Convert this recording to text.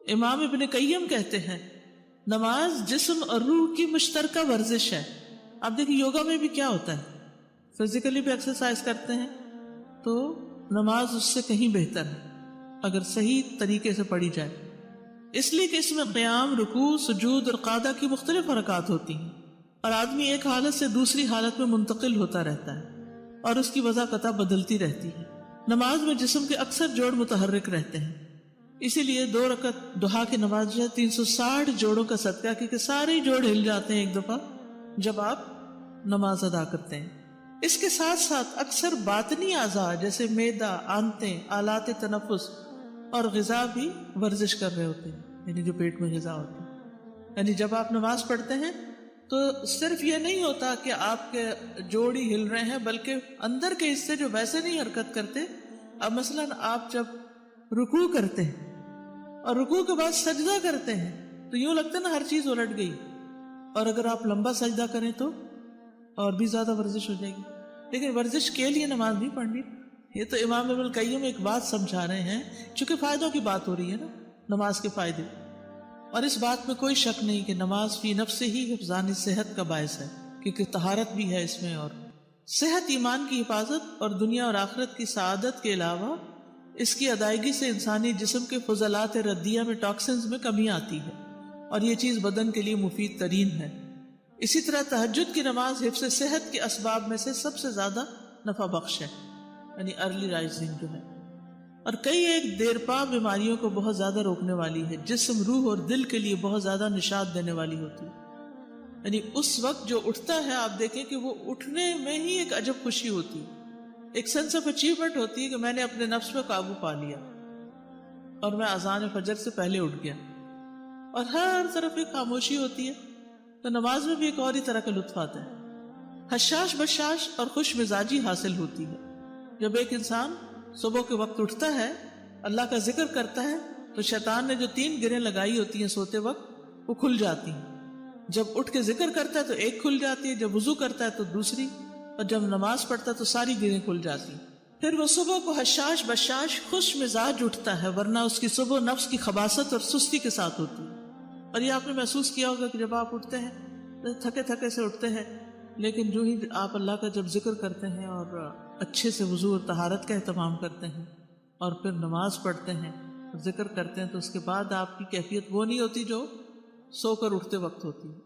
امام ابن قیم کہتے ہیں نماز جسم اور روح کی مشترکہ ورزش ہے. اب دیکھیں یوگا میں بھی کیا ہوتا ہے، فزیکلی بھی ایکسرسائز کرتے ہیں، تو نماز اس سے کہیں بہتر ہے اگر صحیح طریقے سے پڑھی جائے، اس لیے کہ اس میں قیام، رکوع، سجود اور قعدہ کی مختلف حرکات ہوتی ہیں، اور آدمی ایک حالت سے دوسری حالت میں منتقل ہوتا رہتا ہے اور اس کی وضع قطع بدلتی رہتی ہے. نماز میں جسم کے اکثر جوڑ متحرک رہتے ہیں، اسی لیے 2 رکعت ضحیٰ کی نماز جو ہے 360 جوڑوں کا صدقہ، کیونکہ سارے جوڑ ہل جاتے ہیں ایک دفعہ جب آپ نماز ادا کرتے ہیں. اس کے ساتھ ساتھ اکثر باطنی اعضاء جیسے معدہ، آنتیں، آلات تنفس اور غذا بھی ورزش کر رہے ہوتے ہیں، یعنی جو پیٹ میں غذا ہوتی ہے. یعنی جب آپ نماز پڑھتے ہیں تو صرف یہ نہیں ہوتا کہ آپ کے جوڑ ہی ہل رہے ہیں، بلکہ اندر کے حصے جو ویسے نہیں حرکت کرتے، اب مثلا آپ جب رکوع کرتے ہیں اور رکوع کے بعد سجدہ کرتے ہیں تو یوں لگتا ہے نا ہر چیز الٹ گئی، اور اگر آپ لمبا سجدہ کریں تو اور بھی زیادہ ورزش ہو جائے گی. لیکن ورزش کے لیے نماز نہیں پڑھنی. یہ تو امام ابن القیم ایک بات سمجھا رہے ہیں، چونکہ فائدوں کی بات ہو رہی ہے نا، نماز کے فائدے، اور اس بات میں کوئی شک نہیں کہ نماز فی نفس ہی حفظان صحت کا باعث ہے، کیونکہ طہارت بھی ہے اس میں، اور صحت، ایمان کی حفاظت اور دنیا اور آخرت کی سعادت کے علاوہ اس کی ادائیگی سے انسانی جسم کے فضلات ردیہ میں ٹاکسنز میں کمی آتی ہے، اور یہ چیز بدن کے لیے مفید ترین ہے. اسی طرح تہجد کی نماز حفظ صحت کے اسباب میں سے سب سے زیادہ نفع بخش ہے، یعنی ارلی رائزنگ جو ہے، اور کئی ایک دیرپا بیماریوں کو بہت زیادہ روکنے والی ہے، جسم، روح اور دل کے لیے بہت زیادہ نشاط دینے والی ہوتی ہے. یعنی اس وقت جو اٹھتا ہے آپ دیکھیں کہ وہ اٹھنے میں ہی ایک عجب خوشی ہوتی ہے، ایک سینس آف اچیومنٹ ہوتی ہے کہ میں نے اپنے نفس پہ قابو پا لیا اور میں اذان فجر سے پہلے اٹھ گیا، اور ہر طرف ایک خاموشی ہوتی ہے. تو نماز میں بھی ایک اور ہی طرح کا لطف آتا ہے، حشاش بشاش اور خوش مزاجی حاصل ہوتی ہے. جب ایک انسان صبح کے وقت اٹھتا ہے، اللہ کا ذکر کرتا ہے، تو شیطان نے جو 3 گرہیں لگائی ہوتی ہیں سوتے وقت وہ کھل جاتی ہیں. جب اٹھ کے ذکر کرتا ہے تو ایک کھل جاتی ہے، جب وضو کرتا ہے تو دوسری، اور جب نماز پڑھتا ہے تو ساری گرہیں کھل جاتی ہیں. پھر وہ صبح کو حشاش بشاش خوش مزاج اٹھتا ہے، ورنہ اس کی صبح نفس کی خباثت اور سستی کے ساتھ ہوتی ہے. اور یہ آپ نے محسوس کیا ہوگا کہ جب آپ اٹھتے ہیں تھکے تھکے سے اٹھتے ہیں، لیکن جو ہی آپ اللہ کا جب ذکر کرتے ہیں اور اچھے سے وضو اور طہارت کا اہتمام کرتے ہیں اور پھر نماز پڑھتے ہیں اور ذکر کرتے ہیں، تو اس کے بعد آپ کی کیفیت وہ نہیں ہوتی جو سو کر اٹھتے وقت ہوتی ہے.